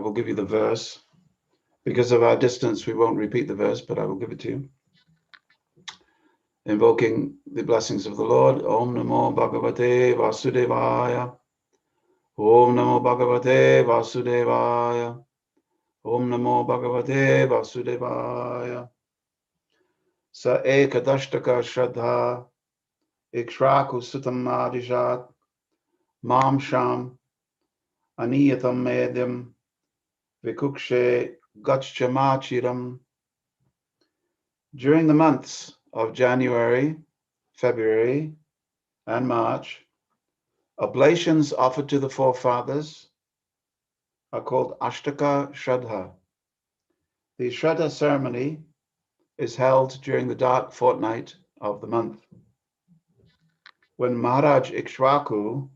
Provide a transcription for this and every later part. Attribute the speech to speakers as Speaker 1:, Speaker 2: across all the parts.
Speaker 1: will give you the verse. Because of our distance, we won't repeat the verse, but I will give it to you. Invoking the blessings of the Lord. Om Namo Bhagavate Vasudevaya. Om Namo Bhagavate Vasudevaya. Om Namo Bhagavate Vasudevaya. Sa ekadashtaka shraddha ikshraku sutam adijat mam sham aniyatam medyam vikukshe gachchamachiram. During the months of January, February, and March, oblations offered to the forefathers are called Ashtaka Shraddha. The Shraddha ceremony is held during the dark fortnight of the month. When Maharaj Ikshwaku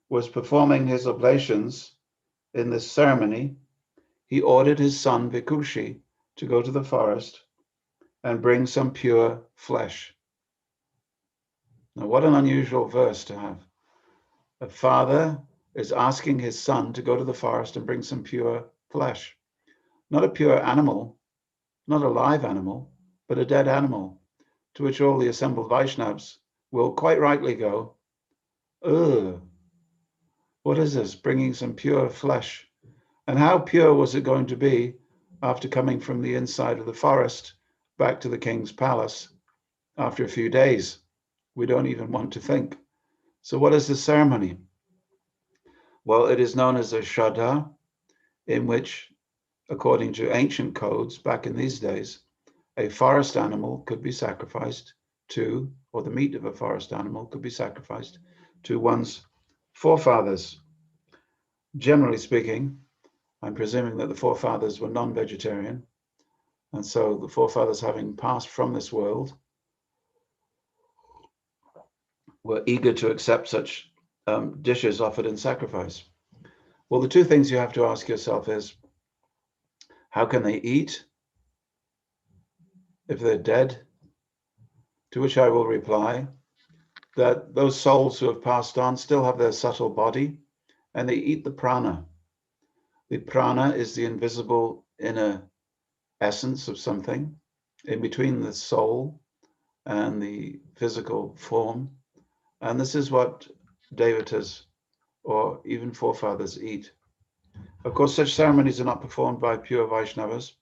Speaker 1: was performing his oblations in this ceremony, he ordered his son Vikushi to go to the forest and bring some pure flesh. Now, what an unusual verse to have. A father is asking his son to go to the forest and bring some pure flesh. Not a pure animal, not a live animal, but a dead animal, to which all the assembled Vaishnavas will quite rightly go, ugh, what is this, bringing some pure flesh? And how pure was it going to be after coming from the inside of the forest back to the king's palace after a few days? We don't even want to think. So what is the ceremony? Well, it is known as a Shraddha, in which, according to ancient codes back in these days, a forest animal could be sacrificed to, or the meat of a forest animal could be sacrificed to one's forefathers. Generally speaking, I'm presuming that the forefathers were non-vegetarian, and so the forefathers, having passed from this world, were eager to accept such dishes offered in sacrifice. Well, the two things you have to ask yourself is, how can they eat if they're dead? To which I will reply that those souls who have passed on still have their subtle body, and they eat the prana. The prana is the invisible inner essence of something in between the soul and the physical form. And this is what devatas or even forefathers eat. Of course, such ceremonies are not performed by pure Vaishnavas,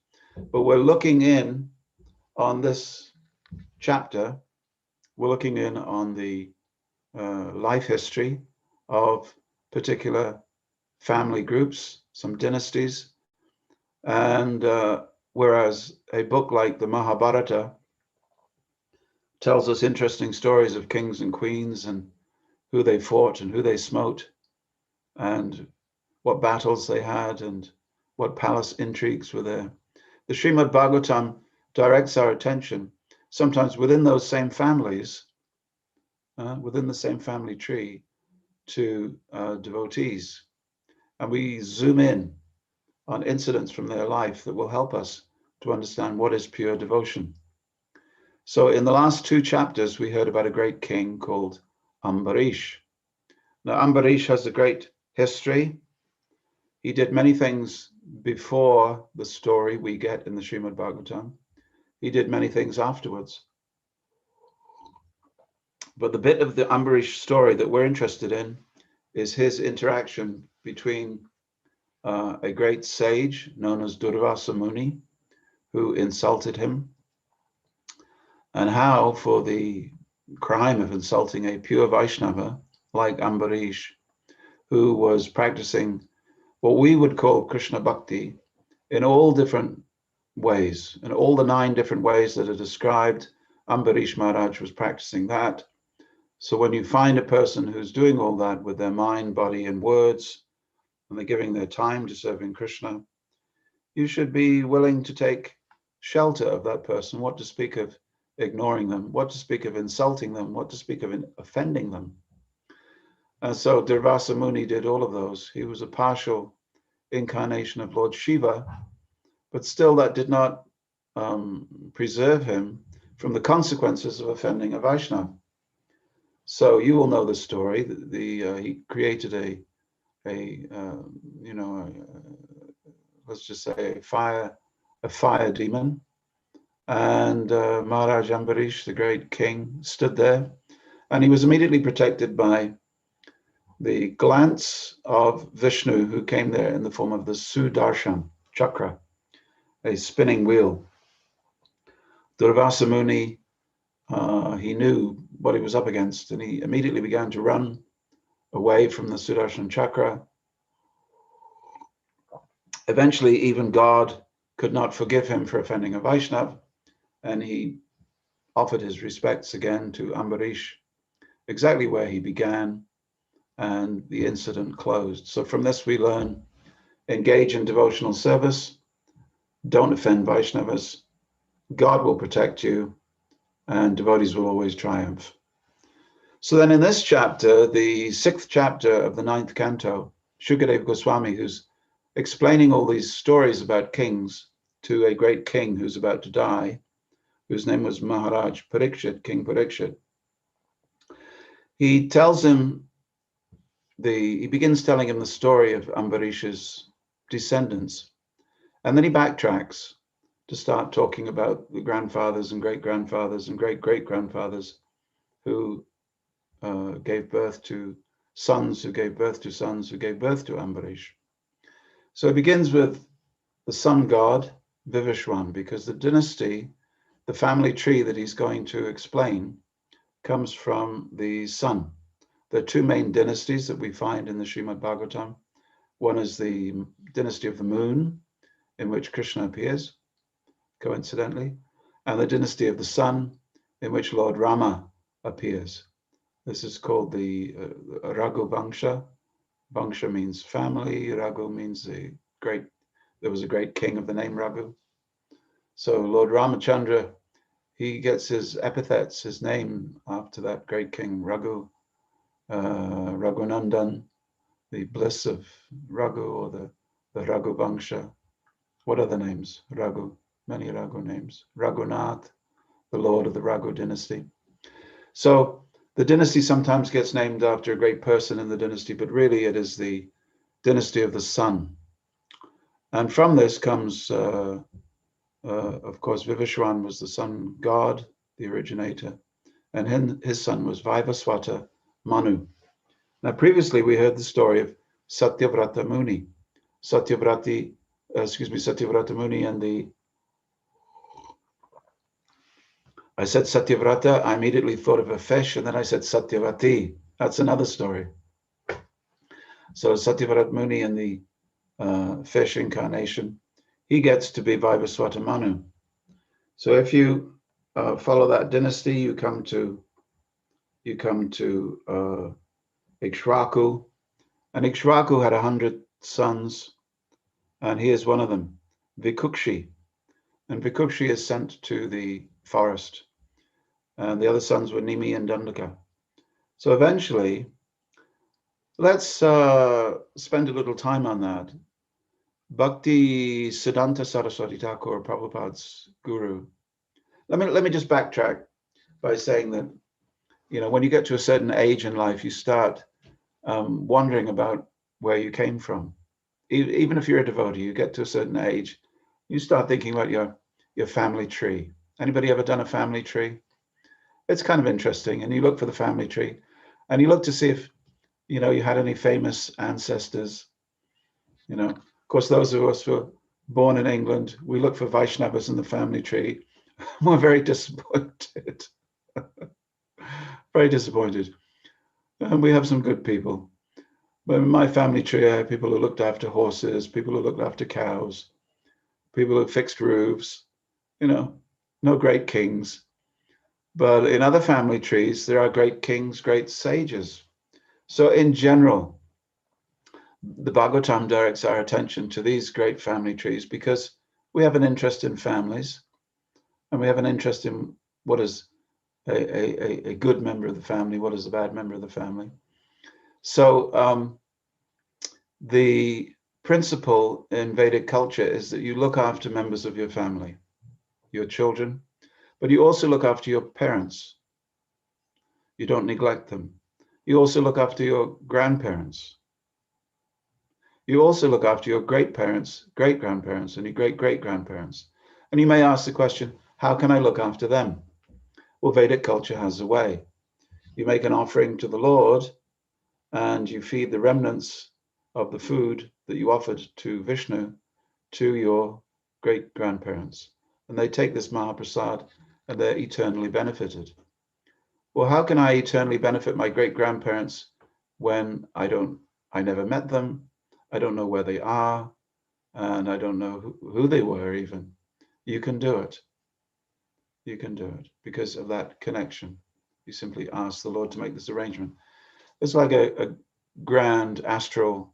Speaker 1: but we're looking in on this chapter, we're looking in on the life history of particular family groups, some dynasties, and whereas a book like the Mahabharata tells us interesting stories of kings and queens and who they fought and who they smote and what battles they had and what palace intrigues were there. The Srimad Bhagavatam directs our attention sometimes within those same families, within the same family tree, to devotees. And we zoom in on incidents from their life that will help us to understand what is pure devotion. So in the last two chapters, we heard about a great king called Ambarish. Now, Ambarish has a great history. He did many things before the story we get in the Srimad Bhagavatam. He did many things afterwards. But the bit of the Ambarish story that we're interested in is his interaction between a great sage known as Durvasa Muni, who insulted him, and how, for the crime of insulting a pure Vaishnava like Ambarish, who was practicing what we would call Krishna Bhakti in all different ways, in all the 9 different ways that are described, Ambarish Maharaj was practicing that. So when you find a person who's doing all that with their mind, body, and words, and they're giving their time to serving Krishna, you should be willing to take shelter of that person, what to speak of ignoring them, what to speak of insulting them, what to speak of offending them. And so Durvasa Muni did all of those. He was a partial incarnation of Lord Shiva, but still that did not preserve him from the consequences of offending a Vaishnava. So you will know the story. He created a let's just say, a fire demon. And Maharaj Ambarish, the great king, stood there, and he was immediately protected by the glance of Vishnu, who came there in the form of the Sudarshan chakra, a spinning wheel. Durvasa Muni, he knew what he was up against, and he immediately began to run away from the Sudarshan chakra. Eventually, even God could not forgive him for offending a Vaishnav, and he offered his respects again to Ambarish, exactly where he began, and the incident closed. So from this we learn, engage in devotional service, don't offend Vaishnavas, God will protect you, and devotees will always triumph. So then in this chapter, the 6th chapter of the 9th canto, Shukadeva Goswami, who's explaining all these stories about kings to a great king who's about to die, whose name was Maharaj Parikshit, King Parikshit. He tells him, he begins telling him the story of Ambarish's descendants. And then he backtracks to start talking about the grandfathers and great-grandfathers and great-great-grandfathers who gave birth to sons, who gave birth to sons, who gave birth to Ambarish. So it begins with the sun god, Vivishwan, because the dynasty, the family tree that he's going to explain, comes from the sun. There are two main dynasties that we find in the Srimad Bhagavatam. One is the dynasty of the moon, in which Krishna appears, coincidentally, and the dynasty of the sun, in which Lord Rama appears. This is called the Raghu Vangsha. Vangsha means family. Raghu means there was a great king of the name Raghu. So Lord Ramachandra, he gets his epithets, his name, after that great king Raghu, Raghunandan, the bliss of Raghu, or the Raghu Vangsha. What other names? Raghu, many Raghu names. Raghunath, the lord of the Raghu dynasty. So the dynasty sometimes gets named after a great person in the dynasty, but really it is the dynasty of the sun. And from this comes, of course, Vivishwan was the sun god, the originator, and his son was Vaivaswata Manu. Now, previously we heard the story of Satyavrata Muni. Satyavrata Muni and I said Satyavrata, I immediately thought of a fish, and then I said Satyavati. That's another story. So Satyavrata Muni and the fish incarnation, he gets to be Vaivaswata Manu. So if you follow that dynasty, you come to Ikshvaku, and Ikshvaku had 100 sons, and he is one of them, Vikukshi. And Vikukshi is sent to the forest, and the other sons were Nimi and Dandaka. So eventually, let's spend a little time on that. Bhakti Siddhanta Saraswati Thakur, Prabhupada's guru. Let me just backtrack by saying that, when you get to a certain age in life, you start wondering about where you came from. Even if you're a devotee, you get to a certain age, you start thinking about your family tree. Anybody ever done a family tree? It's kind of interesting. And you look for the family tree, and you look to see if, you had any famous ancestors. Of course, those of us who were born in England, we look for Vaishnavas in the family tree. We're very disappointed. Very disappointed. And we have some good people. But in my family tree, I have people who looked after horses, people who looked after cows, people who fixed roofs, no great kings. But in other family trees, there are great kings, great sages. So in general, the Bhagavatam directs our attention to these great family trees because we have an interest in families, and we have an interest in what is a good member of the family, what is a bad member of the family. So the principle in Vedic culture is that you look after members of your family, your children, but you also look after your parents. You don't neglect them. You also look after your grandparents. You also look after your great-parents, great-grandparents, and your great-great-grandparents. And you may ask the question, how can I look after them? Well, Vedic culture has a way. You make an offering to the Lord, and you feed the remnants of the food that you offered to Vishnu to your great-grandparents. And they take this Mahaprasad, and they're eternally benefited. Well, how can I eternally benefit my great-grandparents when I never met them, I don't know where they are, and I don't know who they were even? You can do it. You can do it because of that connection. You simply ask the Lord to make this arrangement. It's like a grand astral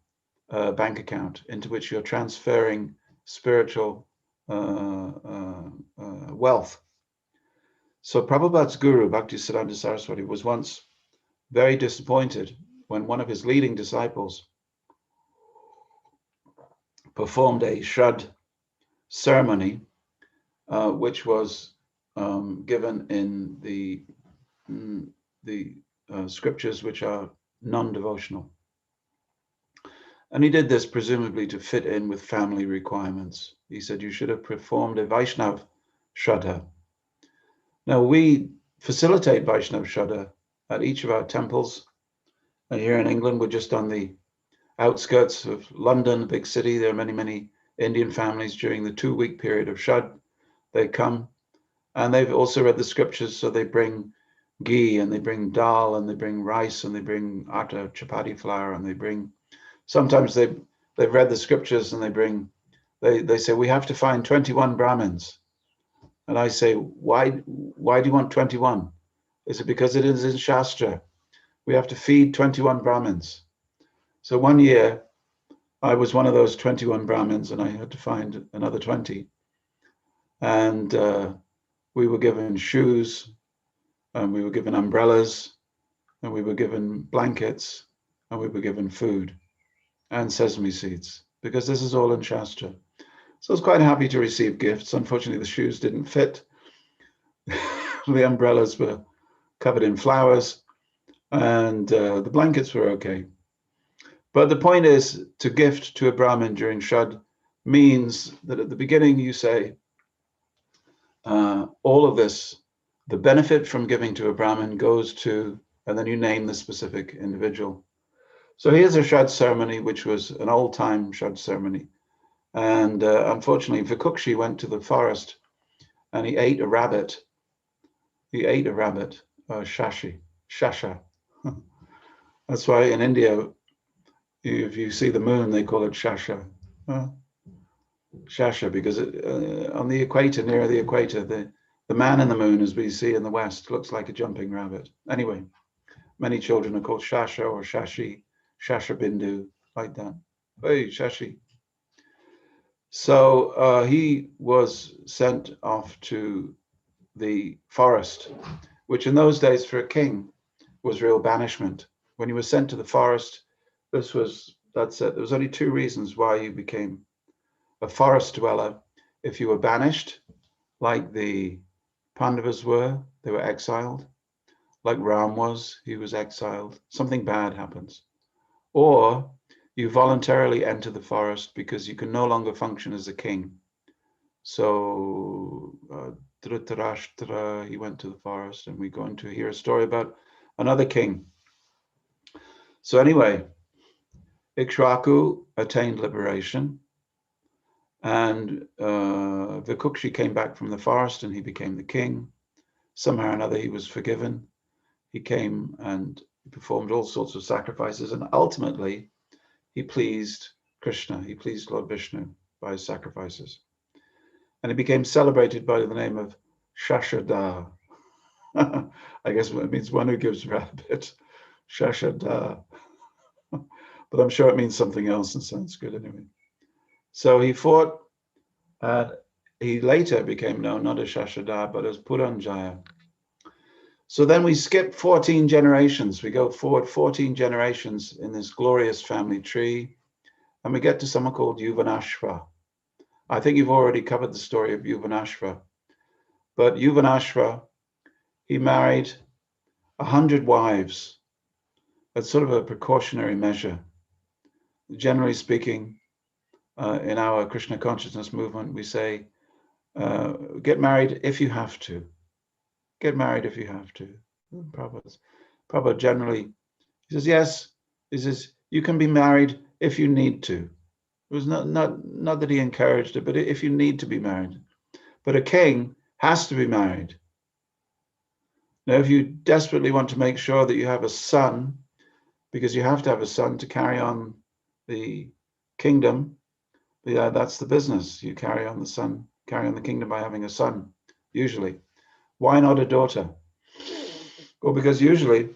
Speaker 1: bank account into which you're transferring spiritual wealth. So Prabhupada's guru, Bhaktisiddhanta Saraswati, was once very disappointed when one of his leading disciples performed a Shad Ceremony, which was given in the scriptures which are non-devotional. And he did this presumably to fit in with family requirements. He said, you should have performed a Vaishnav Shraddha. Now, we facilitate Vaishnav Shraddha at each of our temples. And here in England, we're just on the outskirts of London, the big city. There are many, many Indian families during the 2-week period of Shad. They come, and they've also read the scriptures, so they bring ghee, and they bring dal, and they bring rice, and they bring atta, chapati flour, and they bring, sometimes they've read the scriptures, and they say, we have to find 21 Brahmins. And I say, why do you want 21? They say, because it is in Shastra. We have to feed 21 Brahmins. So one year, I was one of those 21 Brahmins, and I had to find another 20. And we were given shoes, and we were given umbrellas, and we were given blankets, and we were given food and sesame seeds, because this is all in Shastra. So I was quite happy to receive gifts. Unfortunately, the shoes didn't fit. The umbrellas were covered in flowers, and the blankets were okay. But the point is, to gift to a Brahmin during Shad means that at the beginning you say, all of this, the benefit from giving to a Brahmin goes to, and then you name the specific individual. So here's a Shad ceremony, which was an old-time Shad ceremony. And unfortunately, Vikukshi went to the forest and he ate a rabbit. He ate a rabbit, shasha. That's why in India, if you see the moon, they call it shasha. Shasha, because on the equator, near the equator, the man in the moon, as we see in the West, looks like a jumping rabbit. Anyway, many children are called Shasha or Shashi, Shasha Bindu, like that. Hey, Shashi. So he was sent off to the forest, which in those days for a king was real banishment. When you were sent to the forest, that's it. There was only 2 reasons why you became a forest dweller. If you were banished, like the Pandavas were, they were exiled. Like Ram was, he was exiled. Something bad happens. Or you voluntarily enter the forest because you can no longer function as a king. So Dhritarashtra, he went to the forest, and we're going to hear a story about another king. So anyway, Ikshvaku attained liberation, and Vikukshi came back from the forest and he became the king. Somehow or another he was forgiven. He came and performed all sorts of sacrifices, and ultimately he pleased Krishna, he pleased Lord Vishnu by his sacrifices. And he became celebrated by the name of Shashada. I guess it means one who gives rabbit. Shashada. But I'm sure it means something else in Sanskrit anyway. So he fought, and he later became known not as Shashada, but as Puranjaya. So then we skip 14 generations. We go forward 14 generations in this glorious family tree, and we get to someone called Yuvanashva. I think you've already covered the story of Yuvanashva. But Yuvanashva, he married 100 wives. That's sort of a precautionary measure. generally speaking, in our Krishna consciousness movement, we say, get married if you have to. Get married if you have to. Prabhupada generally, he says, yes, he says, you can be married if you need to. It was not that he encouraged it, but if you need to be married. But a king has to be married. Now, if you desperately want to make sure that you have a son, because you have to have a son to carry on the kingdom, that's the business. You carry on the kingdom by having a son, usually. Why not a daughter? Well, because usually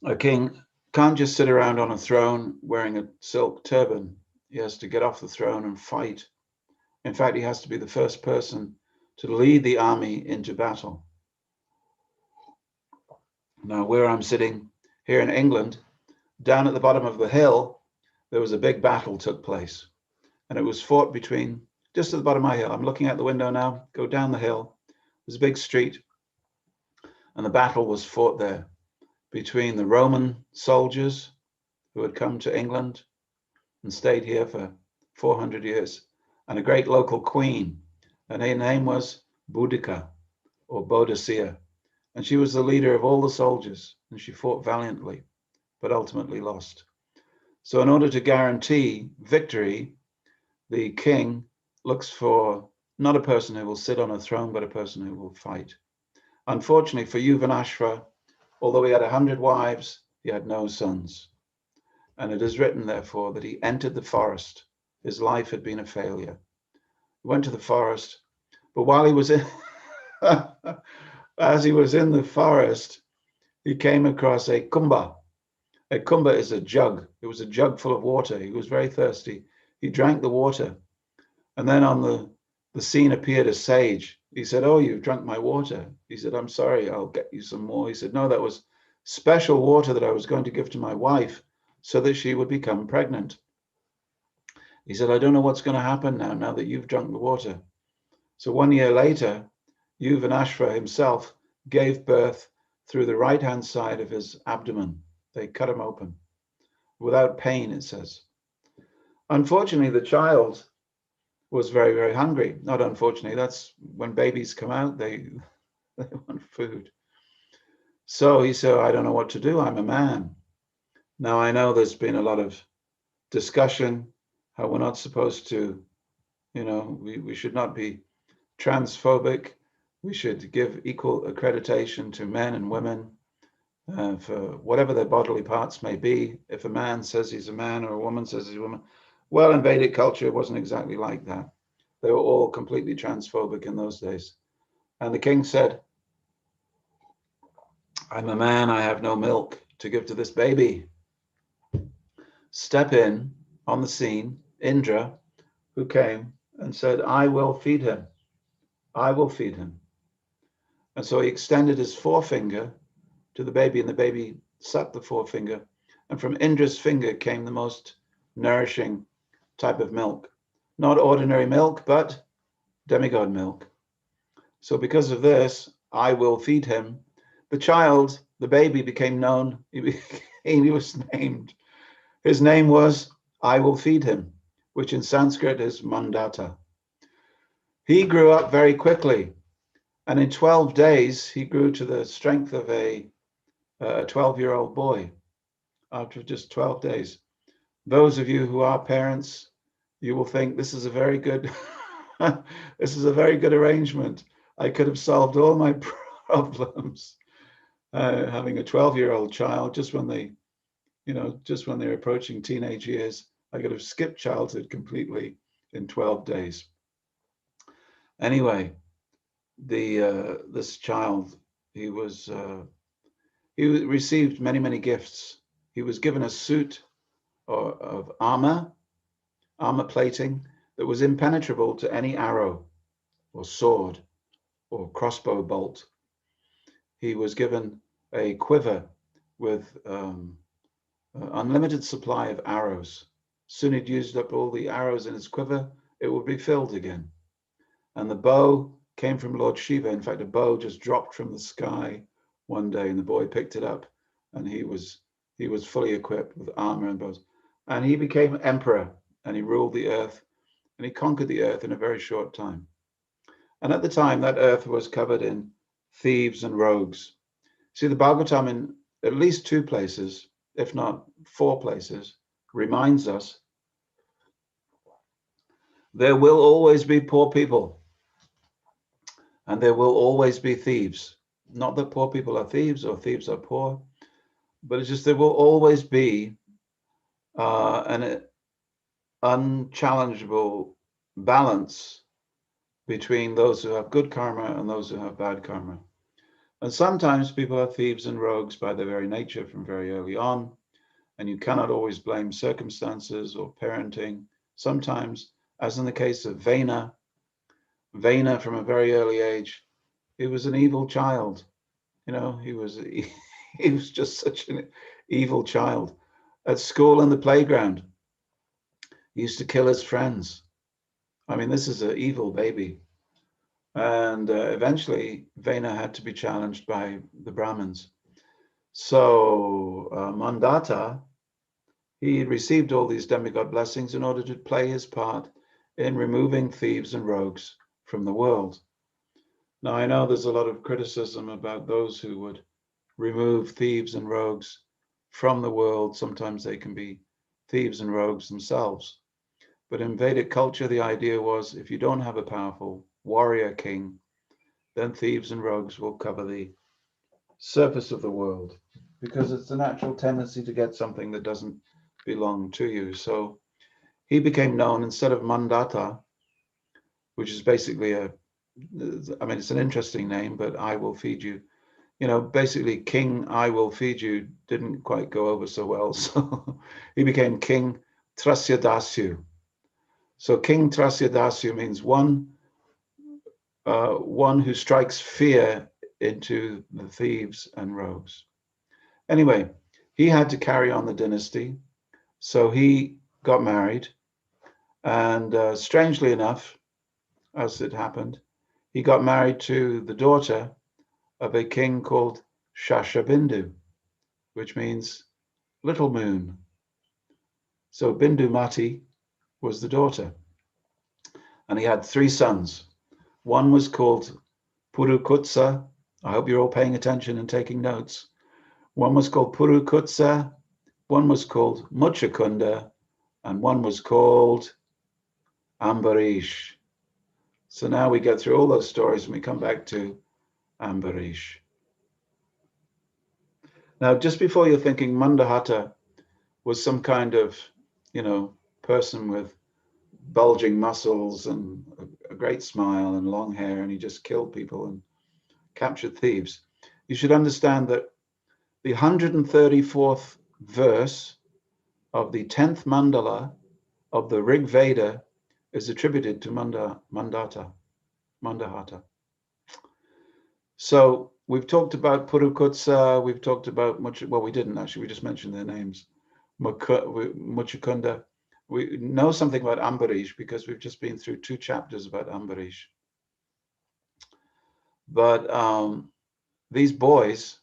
Speaker 1: a king can't just sit around on a throne wearing a silk turban. He has to get off the throne and fight. In fact, he has to be the first person to lead the army into battle. Now, where I'm sitting here in England, down at the bottom of the hill, there was a big battle took place. And it was fought between, just at the bottom of my hill. I'm looking out the window now, go down the hill. There's a big street. And the battle was fought there between the Roman soldiers who had come to England and stayed here for 400 years, and a great local queen. And her name was Boudica or Boadicea. And she was the leader of all the soldiers, and she fought valiantly, but ultimately lost. So in order to guarantee victory, the king looks for not a person who will sit on a throne, but a person who will fight. Unfortunately for Yuvanashva, although he had 100 wives, he had no sons. And it is written, therefore, that he entered the forest. His life had been a failure. He went to the forest, but while he was in, as he was in the forest, he came across a kumbha. A kumbha is a jug. It was a jug full of water. He was very thirsty. He drank the water. And then on the scene appeared a sage. He said, oh, you've drunk my water. He said, I'm sorry, I'll get you some more. He said, no, that was special water that I was going to give to my wife so that she would become pregnant. He said, I don't know what's going to happen now that you've drunk the water. So 1 year later, Yuvanashva himself gave birth through the right-hand side of his abdomen. They cut him open without pain, it says. Unfortunately, the child was very, very hungry. Not unfortunately, that's when babies come out, they want food. So he said, I don't know what to do. I'm a man. Now, I know there's been a lot of discussion how we're not supposed to, we should not be transphobic. We should give equal accreditation to men and women for whatever their bodily parts may be. If a man says he's a man or a woman says he's a woman. Well, in Vedic culture, it wasn't exactly like that. They were all completely transphobic in those days. And the king said, I'm a man, I have no milk to give to this baby. Step in on the scene, Indra, who came and said, I will feed him. I will feed him. And so he extended his forefinger to the baby, and the baby sucked the forefinger. And from Indra's finger came the most nourishing type of milk. Not ordinary milk, but demigod milk. So because of this, I will feed him. The child, the baby, became known. He was named. His name was I will feed him, which in Sanskrit is Mandata. He grew up very quickly. And in 12 days, he grew to the strength of a 12-year-old boy after just 12 days. Those of you who are parents, you will think this is a very good, this is a very good arrangement. I could have solved all my problems having a 12-year-old child just when they, just when they're approaching teenage years. I could have skipped childhood completely in 12 days. Anyway, this child, he received many, many gifts. He was given a suit of armor plating that was impenetrable to any arrow or sword or crossbow bolt. He was given a quiver with unlimited supply of arrows. Soon he'd used up all the arrows in his quiver, it would be filled again. And the bow came from Lord Shiva. In fact, a bow just dropped from the sky one day, and the boy picked it up, and he was fully equipped with armor and bows. And he became emperor, and he ruled the earth, and he conquered the earth in a very short time. And at the time, that earth was covered in thieves and rogues. See, the Bhagavatam in at least 2 places, if not 4 places, reminds us there will always be poor people, and there will always be thieves. Not that poor people are thieves or thieves are poor, but it's just there will always be an unchallengeable balance between those who have good karma and those who have bad karma. And sometimes people are thieves and rogues by their very nature from very early on, and you cannot always blame circumstances or parenting. Sometimes, as in the case of Vena from a very early age, he was an evil child. You know, he was just such an evil child. At school and the playground, he used to kill his friends. I mean, this is an evil baby. And eventually, Vena had to be challenged by the Brahmins. So Mandata, he received all these demigod blessings in order to play his part in removing thieves and rogues from the world. Now, I know there's a lot of criticism about those who would remove thieves and rogues from the world. Sometimes they can be thieves and rogues themselves. But in Vedic culture, the idea was if you don't have a powerful warrior king, then thieves and rogues will cover the surface of the world, because it's the natural tendency to get something that doesn't belong to you. So he became known, instead of Mandata, which is basically it's an interesting name, but I will feed you. You know, basically King I will feed you didn't quite go over so well. So he became King Trasyadasu. So King Trasyadasu means one who strikes fear into the thieves and rogues. Anyway, he had to carry on the dynasty. So he got married. And strangely enough, as it happened, he got married to the daughter of a king called Shashabindu, which means little moon. So Bindumati was the daughter. And he had 3 sons. One was called Purukutsa. I hope you're all paying attention and taking notes. One was called Purukutsa, one was called Muchakunda, and one was called Ambarish. So now we get through all those stories and we come back to Ambarish. Now, just before you're thinking Mandahata was some kind of, person with bulging muscles and a great smile and long hair, and he just killed people and captured thieves, you should understand that the 134th verse of the 10th mandala of the Rig Veda is attributed to Mandahata. So we've talked about Purukutsa, we've talked about we didn't actually, we just mentioned their names. Muchakunda. We know something about Ambarish because we've just been through 2 chapters about Ambarish. But these boys,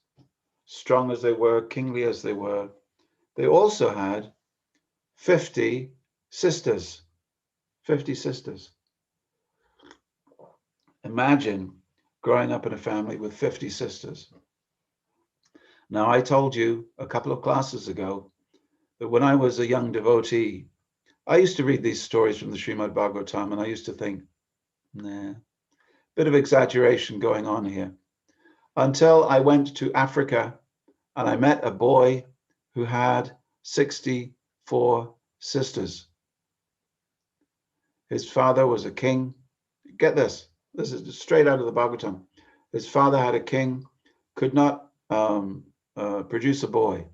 Speaker 1: strong as they were, kingly as they were, they also had 50 sisters. 50 sisters. Imagine growing up in a family with 50 sisters. Now, I told you a couple of classes ago that when I was a young devotee, I used to read these stories from the Srimad Bhagavatam, and I used to think, nah, bit of exaggeration going on here. Until I went to Africa and I met a boy who had 64 sisters. His father was a king. Get this. This is straight out of the Bhagavatam. His father had a king, could not produce a boy.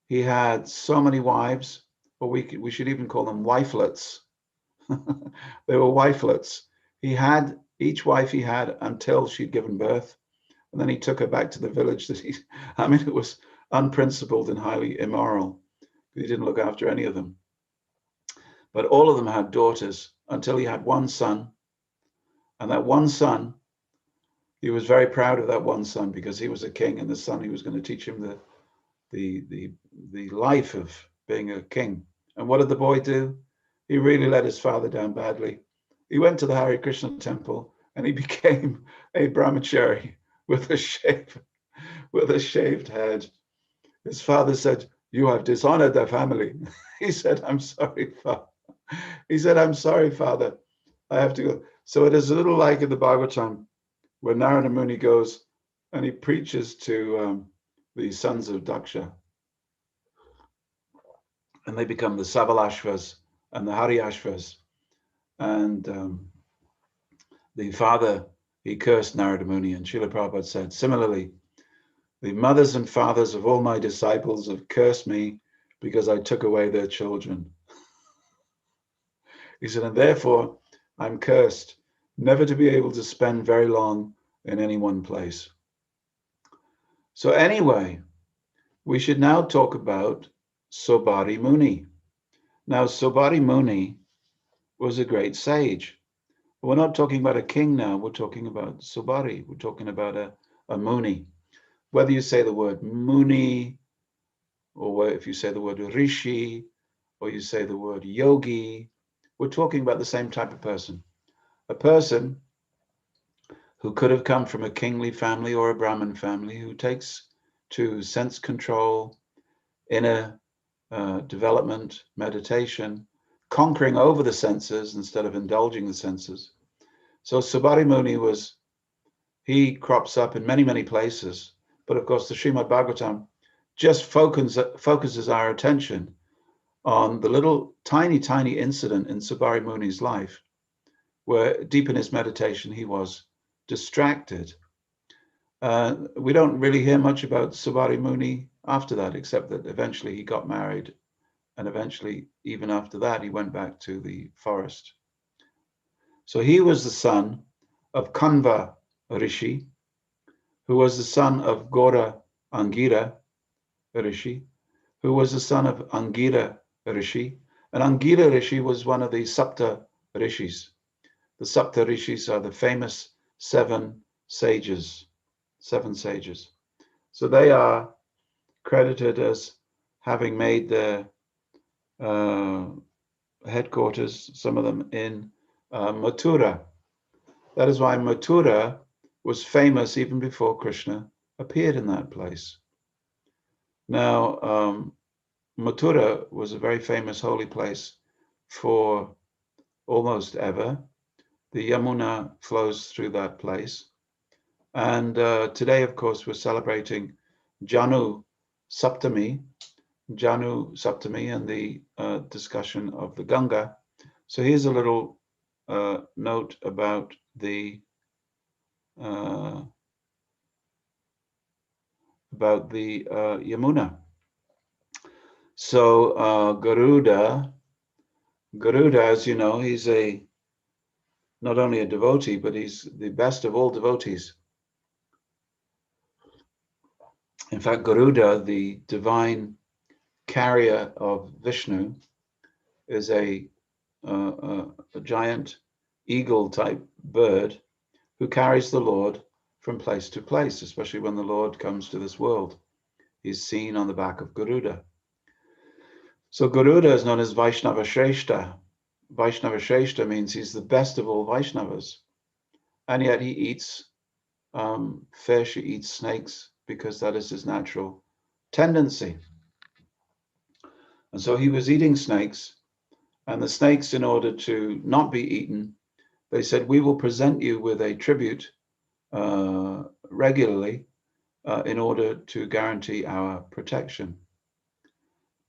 Speaker 1: He had so many wives, or we should even call them wifelets. They were wifelets. He had each wife he had until she'd given birth, and then he took her back to the village it was unprincipled and highly immoral. He didn't look after any of them. But all of them had daughters until he had one son. And that one son, he was very proud of that one son because he was a king, and the son, he was going to teach him the life of being a king. And what did the boy do? He really let his father down badly. He went to the Hare Krishna temple and he became a brahmachari with a shaved head. His father said, "You have dishonored the family." He said, "I'm sorry, father." He said, "I'm sorry, father. I have to go." So it is a little like in the Bhagavatam, where Narada Muni goes and he preaches to the sons of Daksha. And they become the Sabalashvas and the Haryashvas. And the father, he cursed Narada Muni. And Srila Prabhupada said, similarly, the mothers and fathers of all my disciples have cursed me because I took away their children. He said, and therefore I'm cursed, never to be able to spend very long in any one place. So anyway, we should now talk about Sobari Muni. Now, Sobari Muni was a great sage. We're not talking about a king now, we're talking about Sobari, we're talking about a Muni. Whether you say the word Muni, or if you say the word Rishi, or you say the word Yogi, we're talking about the same type of person. A person who could have come from a kingly family or a Brahmin family, who takes to sense control, inner development, meditation, conquering over the senses instead of indulging the senses. So Sobari Muni he crops up in many, many places. But of course, the Srimad Bhagavatam just focuses our attention on the little tiny, tiny incident in Sobari Muni's life, where deep in his meditation, he was distracted. We don't really hear much about Sobari Muni after that, except that eventually he got married. And eventually, even after that, he went back to the forest. So he was the son of Kanva Rishi, who was the son of Gora Angira Rishi, who was the son of Angira Rishi. And Angira Rishi was one of the Sapta Rishis. The Sapta Rishis are the famous seven sages. So they are credited as having made their headquarters, some of them in Mathura. That is why Mathura was famous even before Krishna appeared in that place. Now, Mathura was a very famous holy place for almost ever. The Yamuna flows through that place. And today, of course, we're celebrating Janu Saptami and the discussion of the Ganga. So here's a little note about the Yamuna. So Garuda, as you know, he's not only a devotee, but he's the best of all devotees. In fact, Garuda, the divine carrier of Vishnu, is a giant eagle-type bird who carries the Lord from place to place, especially when the Lord comes to this world. He's seen on the back of Garuda. So Garuda is known as Vaishnava Shrestha. Vaishnava Shrestha means he's the best of all Vaishnavas. And yet he eats fish, he eats snakes, because that is his natural tendency. And so he was eating snakes, and the snakes, in order to not be eaten, they said, we will present you with a tribute regularly in order to guarantee our protection.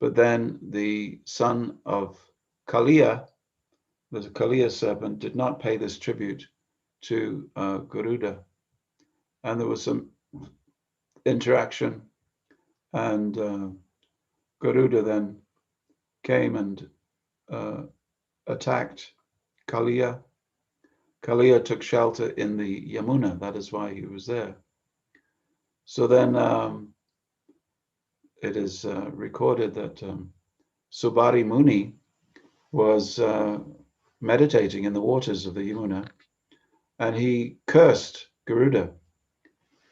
Speaker 1: But then the son of Kaliya, the Kaliya serpent, did not pay this tribute to Garuda. And there was some interaction, and Garuda then came and attacked Kaliya. Kaliya took shelter in the Yamuna. That is why he was there. So then it is recorded that Sobari Muni was meditating in the waters of the Yamuna, and he cursed Garuda.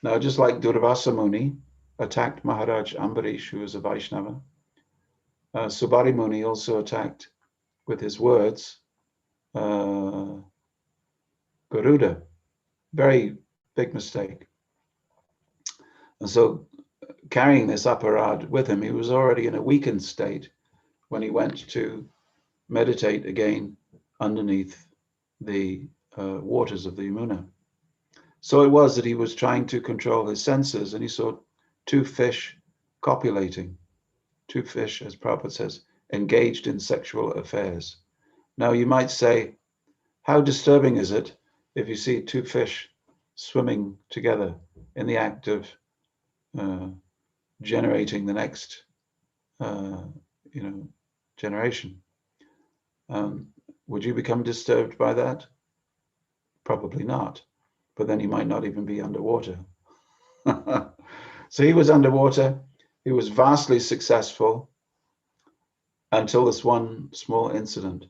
Speaker 1: Now, just like Durvasa Muni attacked Maharaj Ambarish, who was a Vaishnava, Sobari Muni also attacked with his words Garuda. Very big mistake. And so carrying this aparad with him, he was already in a weakened state when he went to meditate again underneath the waters of the Yamuna. So it was that he was trying to control his senses, and he saw two fish copulating, two fish, as Prabhupada says, engaged in sexual affairs. Now you might say, how disturbing is it if you see two fish swimming together in the act of generating the next generation? Would you become disturbed by that? Probably not. But then he might not even be underwater. So he was underwater. He was vastly successful until this one small incident,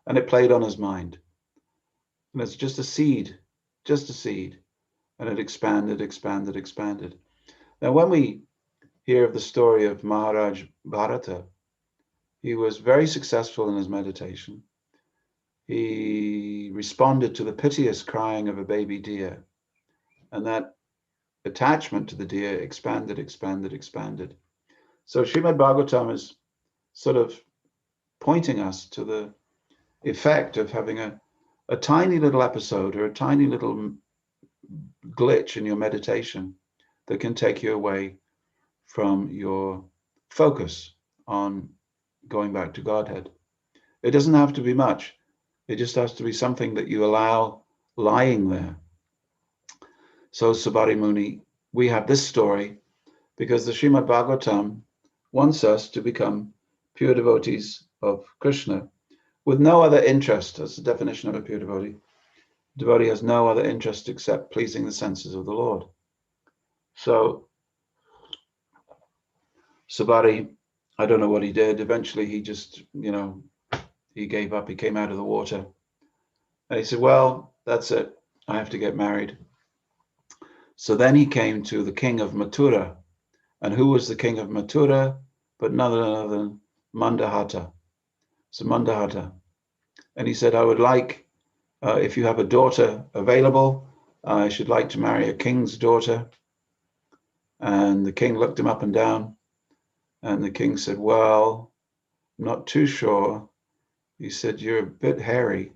Speaker 1: and it played on his mind. And it's just a seed, and it expanded. Now, when we hear of the story of Maharaj Bharata, he was very successful in his meditation. He responded to the piteous crying of a baby deer, and that attachment to the deer expanded. So Srimad Bhagavatam is sort of pointing us to the effect of having a tiny little episode or a tiny little glitch in your meditation that can take you away from your focus on going back to Godhead. It doesn't have to be much. It just has to be something that you allow lying there. So Sobari Muni, we have this story because the Srimad Bhagavatam wants us to become pure devotees of Krishna with no other interest. That's the definition of a pure devotee. Devotee has no other interest except pleasing the senses of the Lord. So Sobari, I don't know what he did. Eventually he just, he gave up. He came out of the water. And he said, well, that's it. I have to get married. So then he came to the king of Mathura. And who was the king of Mathura? But none other than Mandahata. So Mandahata. And he said, I would like, if you have a daughter available, I should like to marry a king's daughter. And the king looked him up and down. And the king said, well, I'm not too sure. He said, you're a bit hairy.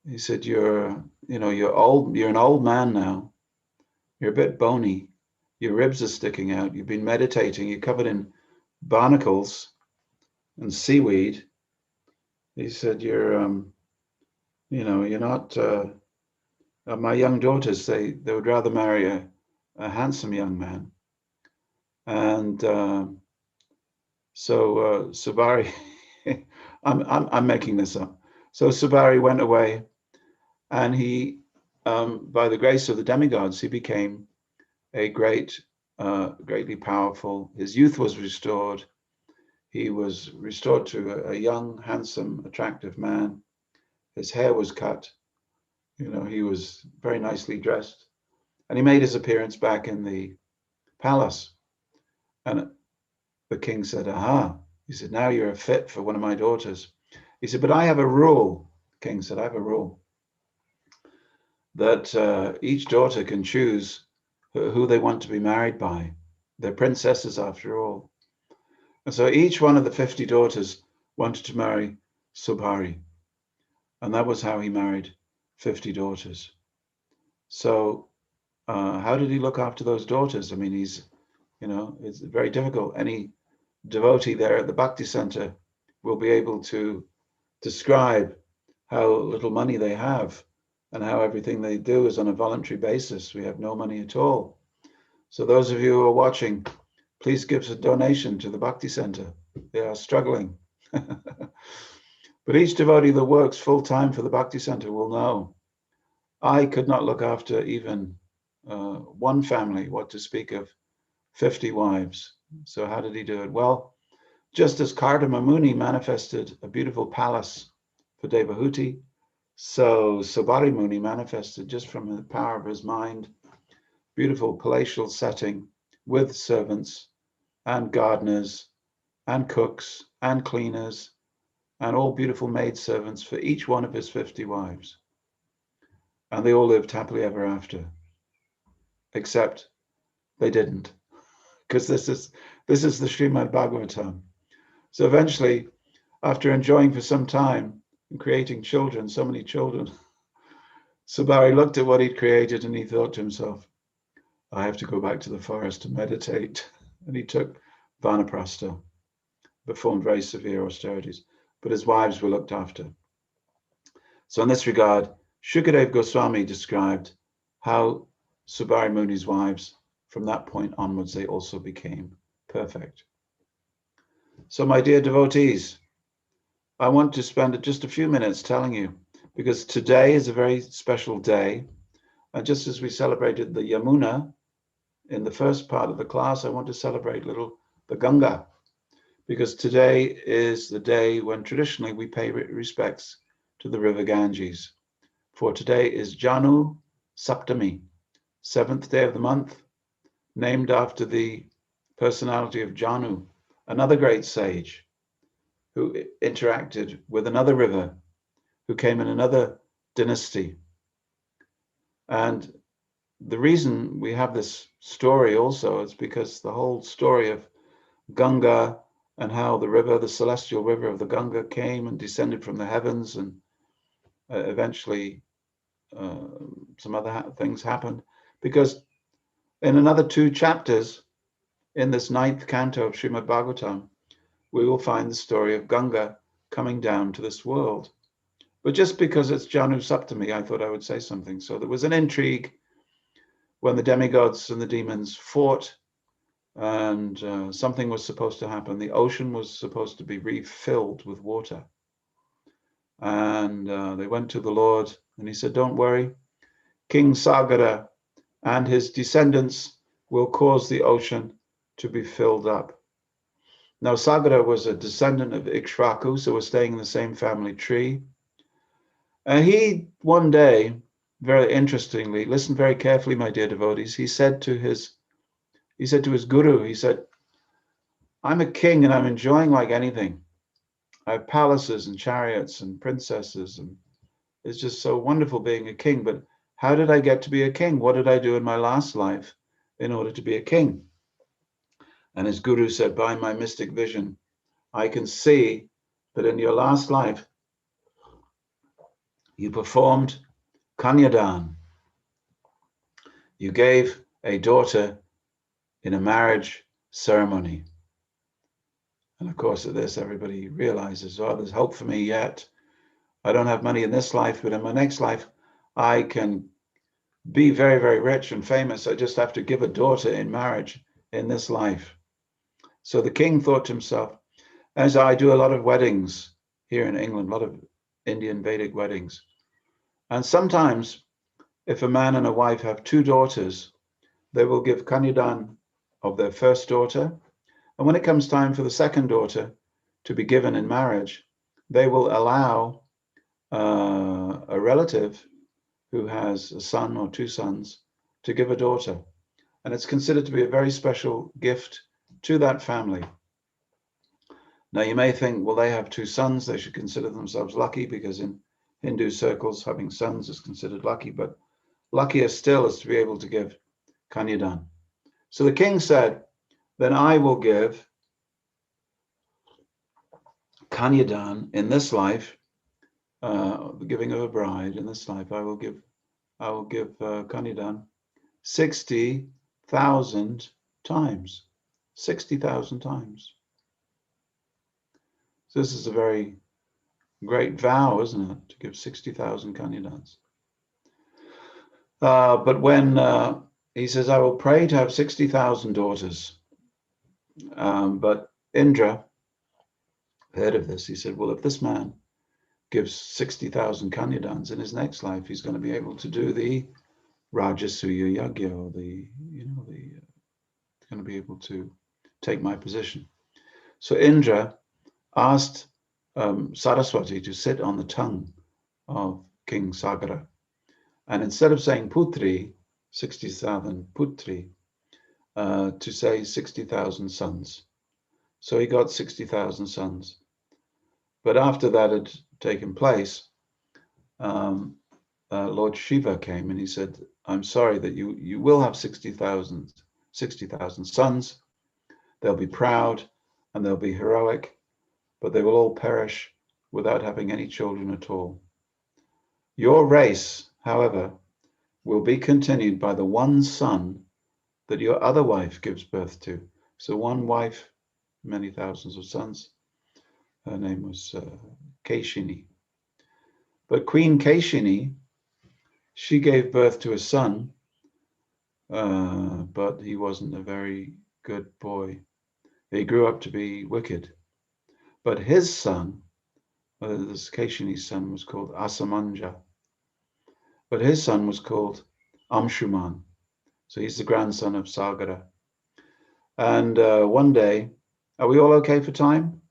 Speaker 1: He said, you're old, you're an old man now. You're a bit bony. Your ribs are sticking out. You've been meditating. You're covered in barnacles and seaweed. He said, you're not, my young daughters, they would rather marry a handsome young man. And so Sobari, I'm making this up. So Sobari went away, and he, by the grace of the demigods, he became a greatly powerful. His youth was restored. He was restored to a young, handsome, attractive man. His hair was cut. He was very nicely dressed. And he made his appearance back in the palace. And the king said, aha. He said, now you're a fit for one of my daughters. He said, but I have a rule. The king said, I have a rule that each daughter can choose who they want to be married by. They're princesses after all. And so each one of the 50 daughters wanted to marry Sobari. And that was how he married 50 daughters. So how did he look after those daughters? I mean, it's very difficult. Any devotee there at the Bhakti Center will be able to describe how little money they have and how everything they do is on a voluntary basis. We have no money at all. So those of you who are watching, please give us a donation to the Bhakti Center. They are struggling. But each devotee that works full-time for the Bhakti Center will know, I could not look after even one family, what to speak of 50 wives. So how did he do it? Well, just as Kripamoya manifested a beautiful palace for Devahuti, so Sobari Muni manifested just from the power of his mind, beautiful palatial setting with servants and gardeners and cooks and cleaners and all beautiful maidservants for each one of his 50 wives. And they all lived happily ever after, except they didn't, because this is the Srimad Bhagavatam. So eventually, after enjoying for some time and creating children, so many children, Sobari looked at what he'd created and he thought to himself, I have to go back to the forest to meditate. And he took vanaprastha, performed very severe austerities, but his wives were looked after. So in this regard, Shukadeva Goswami described how Sobari Muni's wives, from that point onwards, they also became perfect. So my dear devotees, I want to spend just a few minutes telling you, because today is a very special day. And just as we celebrated the Yamuna in the first part of the class, I want to celebrate the Ganga, because today is the day when traditionally we pay respects to the river Ganges. For today is Janu Saptami, 7th day of the month, named after the personality of Janu, another great sage who interacted with another river, who came in another dynasty. And the reason we have this story also is because the whole story of Ganga and how the river, the celestial river of the Ganga, came and descended from the heavens, and eventually some other things happened, because in another 2 chapters in this 9th canto of Srimad Bhagavatam, we will find the story of Ganga coming down to this world. But just because it's Janu Saptami, I thought I would say something. So there was an intrigue when the demigods and the demons fought, and something was supposed to happen. The ocean was supposed to be refilled with water. And they went to the Lord, and he said, don't worry, King Sagara and his descendants will cause the ocean to be filled up. Now, Sagara was a descendant of Ikshvaku, so was staying in the same family tree. And he, one day, very interestingly, listen very carefully, my dear devotees, he said to his guru, he said, I'm a king and I'm enjoying like anything. I have palaces and chariots and princesses, and it's just so wonderful being a king. But how did I get to be a king? What did I do in my last life in order to be a king? And his guru said, by my mystic vision, I can see that in your last life, you performed Kanyadan. You gave a daughter in a marriage ceremony. And of course, at this, everybody realizes, oh, there's hope for me yet. I don't have money in this life, but in my next life, I can be very, very rich and famous. I just have to give a daughter in marriage in this life. So the king thought to himself, as I do a lot of weddings here in England, a lot of Indian Vedic weddings. And sometimes if a man and a wife have 2 daughters, they will give Kanyadan of their first daughter. And when it comes time for the second daughter to be given in marriage, they will allow a relative who has a son or 2 sons to give a daughter. And it's considered to be a very special gift to that family. Now you may think, well, they have 2 sons, they should consider themselves lucky, because in Hindu circles, having sons is considered lucky, but luckier still is to be able to give Kanyadan. So the king said, then I will give Kanyadan in this life, the giving of a bride in this life, I will give Kanyadan 60,000 times. 60,000 times. So this is a very great vow, isn't it? To give 60,000 Kanyadans. But when he says, I will pray to have 60,000 daughters. But Indra heard of this. He said, well, if this man gives 60,000 Kanyadans in his next life, he's going to be able to do the Rajasuya Yagya, or going to be able to take my position. So Indra asked Saraswati to sit on the tongue of King Sagara. And instead of saying Putri, 60,000 Putri, to say 60,000 sons. So he got 60,000 sons. But after that had taken place, Lord Shiva came and he said, I'm sorry that you will have 60,000 sons. They'll be proud and they'll be heroic, but they will all perish without having any children at all. Your race, however, will be continued by the one son that your other wife gives birth to. So one wife, many thousands of sons. Her name was Keshini. But Queen Keshini, she gave birth to a son, but he wasn't a very good boy. He grew up to be wicked. But his son, this Keshini's son, was called Asamanja. But his son was called Amshuman. So he's the grandson of Sagara. And one day, are we all okay for time?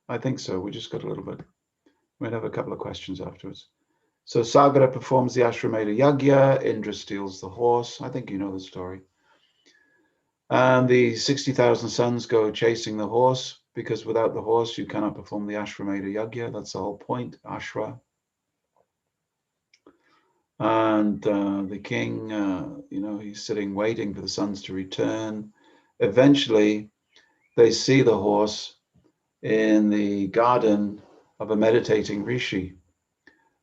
Speaker 1: I think so. We just got a little bit. We'll have a couple of questions afterwards. So Sagara performs the Ashrameda Yagya. Indra steals the horse. I think you know the story. And the 60,000 sons go chasing the horse, because without the horse, you cannot perform the Ashrameda Yagya. That's the whole point, Ashra. And the king, he's sitting waiting for the sons to return. Eventually, they see the horse in the garden of a meditating rishi.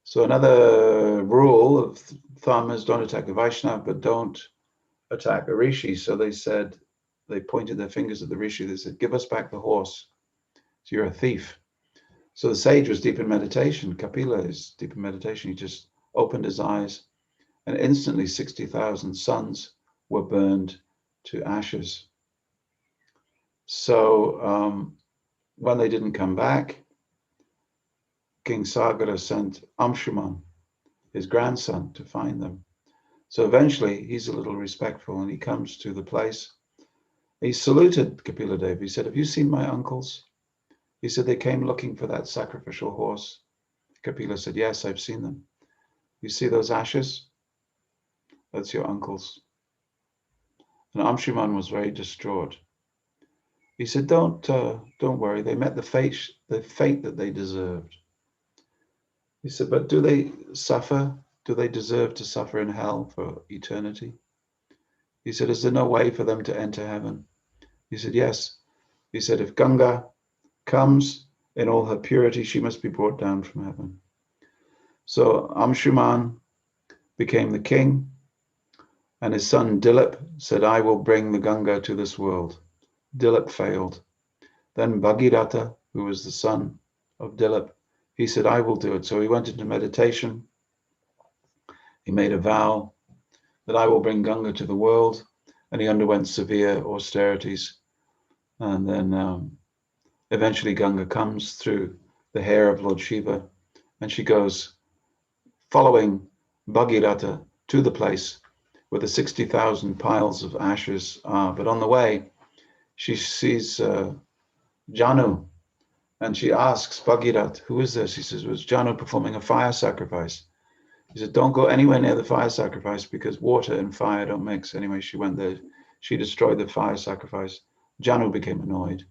Speaker 1: So another rule of thumb is don't attack a Vaishnava, but don't attack a rishi. So they pointed their fingers at the rishi. They said, give us back the horse. So you're a thief. So the sage was deep in meditation. Kapila is deep in meditation. He just opened his eyes and instantly 60,000 sons were burned to ashes. So when they didn't come back, King Sagara sent Amshuman, his grandson, to find them. So eventually he's a little respectful and he comes to the place. He saluted Kapila Dev. He said, have you seen my uncles? He said, they came looking for that sacrificial horse. Kapila said, yes, I've seen them. You see those ashes? That's your uncles. And Amshuman was very distraught. He said, don't worry. They met the fate that they deserved. He said, but do they suffer? Do they deserve to suffer in hell for eternity? He said, is there no way for them to enter heaven? He said, yes. He said, if Ganga comes in all her purity, she must be brought down from heaven. So Amshuman became the king, and his son Dilip said, I will bring the Ganga to this world. Dilip failed. Then Bhagirath, who was the son of Dilip, he said, I will do it. So he went into meditation. He made a vow that I will bring Ganga to the world, and he underwent severe austerities. And then eventually Ganga comes through the hair of Lord Shiva, and she goes following Bhagirath to the place where the 60,000 piles of ashes are. But on the way, she sees Janu, and she asks Bhagirath, who is this? He says, it was Janu performing a fire sacrifice. He said, don't go anywhere near the fire sacrifice because water and fire don't mix. Anyway, she went there. She destroyed the fire sacrifice. Janu became annoyed.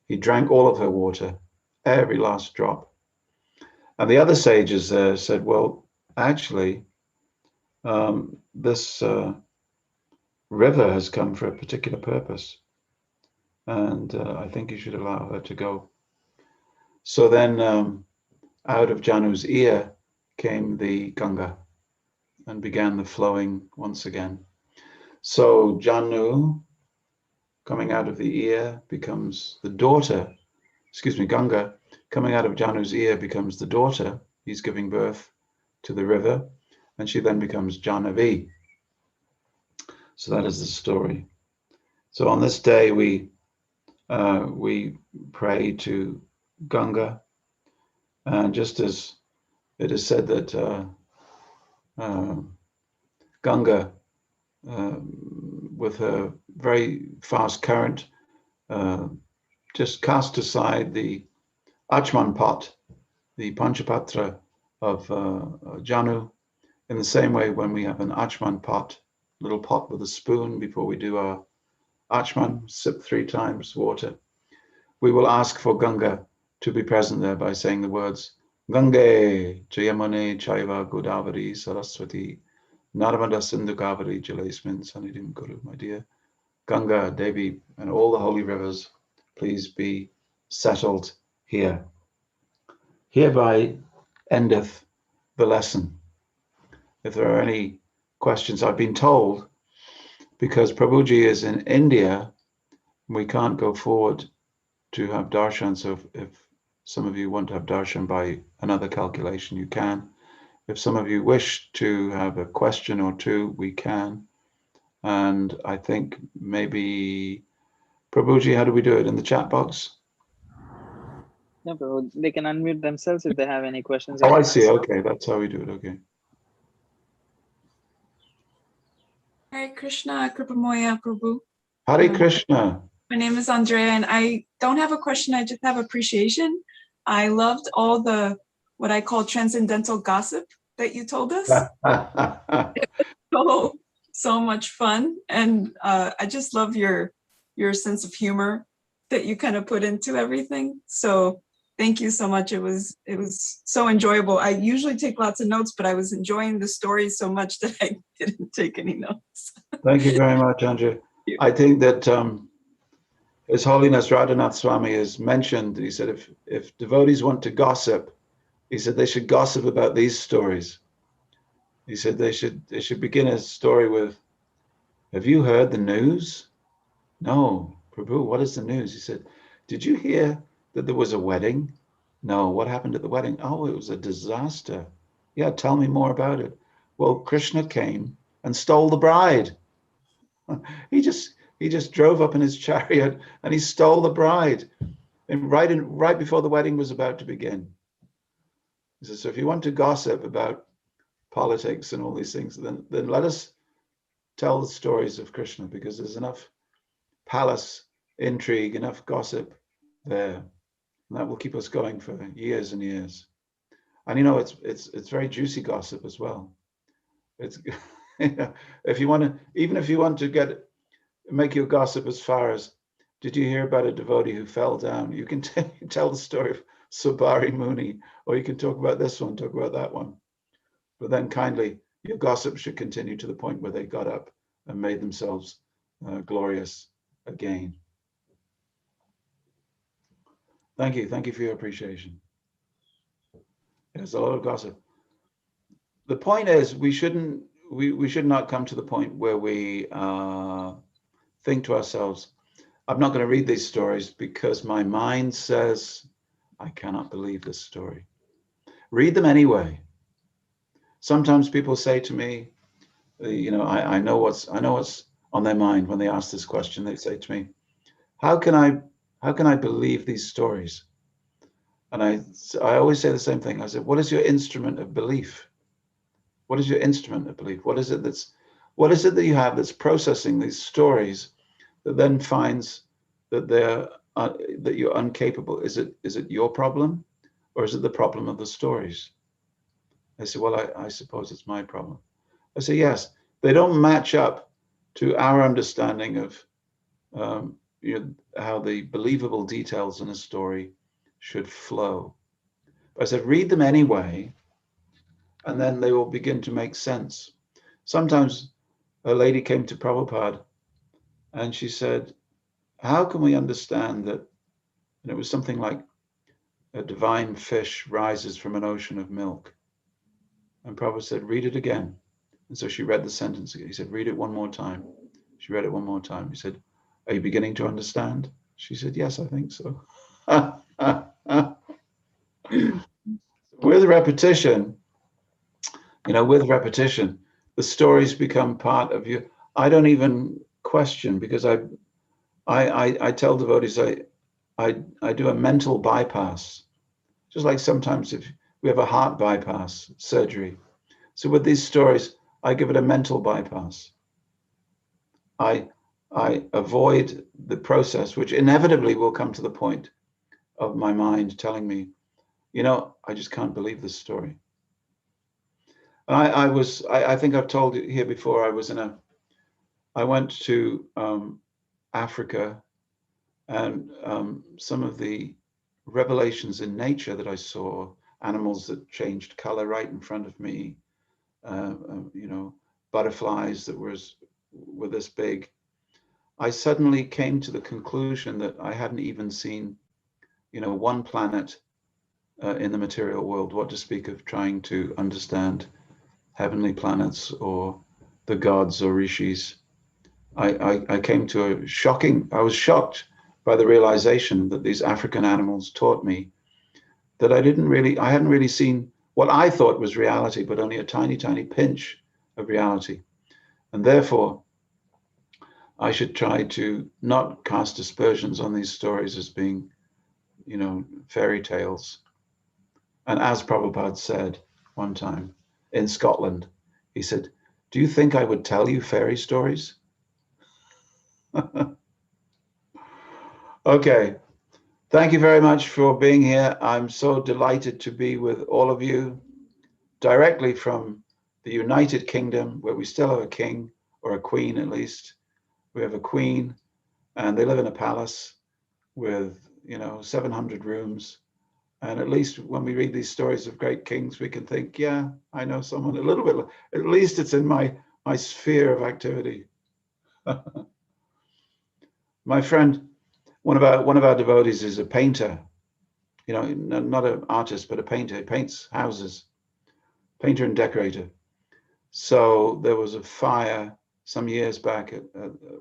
Speaker 1: He drank all of her water, every last drop. And the other sages there said, well, actually, this river has come for a particular purpose. And I think you should allow her to go. So then out of Janu's ear came the Ganga and began the flowing once again. So Janu, coming out of the ear, becomes the daughter, Ganga, coming out of Janu's ear becomes the daughter. He's giving birth to the river, and she then becomes Jahnavi. So that is the story. So on this day, we pray to Ganga, and just as it is said that Ganga, with her very fast current, just cast aside the Achman pot, the Panchapatra of Janu, in the same way when we have an Achman pot, little pot with a spoon before we do our Achman, sip 3 times water. we will ask for Ganga to be present there by saying the words, Gange, Jayamane, Chaiva, Godavari, Saraswati, Narmada, Sindhu, Kaveri, Jalaismin, Sanidim, Guru, my dear Ganga, Devi, and all the holy rivers, please be settled here. Hereby endeth the lesson. If there are any questions, I've been told, because Prabhuji is in India, we can't go forward to have darshan. So if some of you want to have darshan by another calculation, you can. If some of you wish to have a question or two, we can. And I think maybe, Prabhuji, how do we do it? In the chat box?
Speaker 2: Yeah, Prabhu, they can unmute themselves if they have any questions.
Speaker 1: Oh, I see. Okay, that's how we do it. Okay.
Speaker 3: Hare Krishna, Kripamoya, Prabhu.
Speaker 1: Hare Krishna.
Speaker 3: My name is Andrea, and I don't have a question. I just have appreciation. I loved all the, what I call transcendental gossip that you told us. So much fun. And I just love your sense of humor that you kind of put into everything. So thank you so much. It was so enjoyable. I usually take lots of notes, but I was enjoying the stories so much that I didn't take any notes.
Speaker 1: Thank you very much, Andrea. I think that His Holiness Radhanath Swami has mentioned, he said, if devotees want to gossip, he said they should gossip about these stories. He said they should begin a story with, have you heard the news? No. Prabhu, what is the news? He said, did you hear that there was a wedding? No. What happened at the wedding? Oh, it was a disaster. Yeah, tell me more about it. Well, Krishna came and stole the bride. He just drove up in his chariot and he stole the bride, and right before the wedding was about to begin. He says, so if you want to gossip about politics and all these things, then let us tell the stories of Krishna, because there's enough palace intrigue, enough gossip there, and that will keep us going for years and years. And you know, it's very juicy gossip as well. It's if you want to, even if you want to make your gossip as far as, did you hear about a devotee who fell down? You can tell the story of Sobari Muni, or you can talk about this one, talk about that one. But then kindly, your gossip should continue to the point where they got up and made themselves glorious again. Thank you for your appreciation. There's a lot of gossip. The point is, we should not come to the point where we think to ourselves, I'm not going to read these stories because my mind says I cannot believe this story. Read them anyway. Sometimes people say to me, you know, I know what's on their mind when they ask this question. They say to me, how can I believe these stories? And I always say the same thing. I said, what is your instrument of belief? What is your instrument of belief? What is it that you have that's processing these stories that then finds that that you're incapable? Is it your problem, or is it the problem of the stories? I say, well, I suppose it's my problem. I say, yes, they don't match up to our understanding of you know, how the believable details in a story should flow. But I said, read them anyway, and then they will begin to make sense. Sometimes a lady came to Prabhupada and she said, how can we understand that? And it was something like, a divine fish rises from an ocean of milk. And Prabhupada said, read it again. And so she read the sentence again. He said, read it one more time. She read it one more time. He said, are you beginning to understand? She said, yes, I think so. With repetition, you know, the stories become part of you. I don't even question, because I tell devotees I do a mental bypass, just like sometimes if we have a heart bypass surgery. So with these stories, I give it a mental bypass. I avoid the process, which inevitably will come to the point of my mind telling me, you know, I just can't believe this story. And I think I've told you here before, I went to Africa, And some of the revelations in nature that I saw, animals that changed color right in front of me, you know, butterflies that were this big, I suddenly came to the conclusion that I hadn't even seen, you know, one planet in the material world, what to speak of trying to understand heavenly planets or the gods or rishis. I came to I was shocked by the realization that these African animals taught me that I hadn't really seen what I thought was reality, but only a tiny, tiny pinch of reality. And therefore, I should try to not cast aspersions on these stories as being, you know, fairy tales. And as Prabhupada said one time in Scotland, he said, "Do you think I would tell you fairy stories?" Okay. Thank you very much for being here. I'm so delighted to be with all of you directly from the United Kingdom, where we still have a king, or a queen at least. We have a queen, and they live in a palace with, you know, 700 rooms. And at least when we read these stories of great kings, we can think, yeah, I know someone a little bit, at least it's in my sphere of activity. My friend, one of our devotees is a painter, you know, not an artist, but a painter. He paints houses, painter and decorator. So there was a fire some years back at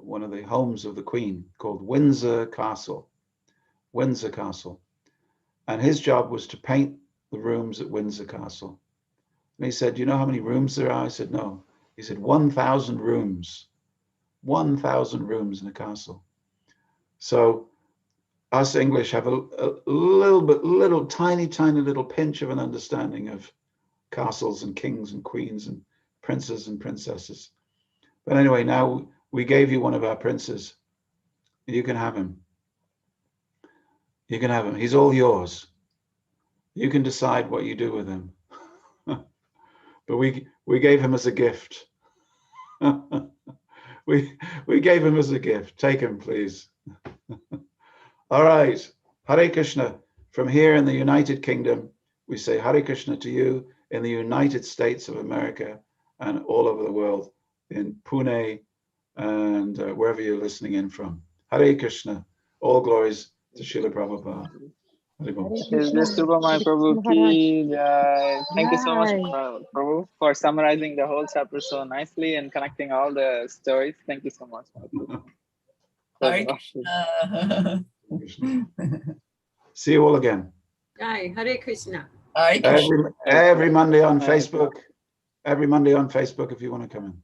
Speaker 1: one of the homes of the Queen called Windsor Castle. And his job was to paint the rooms at Windsor Castle. And he said, "You know how many rooms there are?" I said, "No." He said, 1,000 rooms. 1,000 rooms in a castle. So us English have a little tiny little pinch of an understanding of castles and kings and queens and princes and princesses. But anyway, now we gave you one of our princes. You can have him. You can have him. He's all yours. You can decide what you do with him. But we gave him as a gift. we gave him as a gift. Take him, please. All right. Hare Krishna. From here in the United Kingdom, we say Hare Krishna to you in the United States of America and all over the world, in Pune and wherever you're listening in from. Hare Krishna. All glories to Srila Prabhupada.
Speaker 2: Is this Kripamoya Prabhu ki jai. Thank you so much, Prabhu, for summarizing the whole chapter so nicely and connecting all the stories. Thank you so much.
Speaker 4: Hare Krishna.
Speaker 1: See you all again.
Speaker 5: Jai, Hare Krishna.
Speaker 4: Hare Krishna.
Speaker 1: Every Monday on Facebook. Every Monday on Facebook if you want to come in.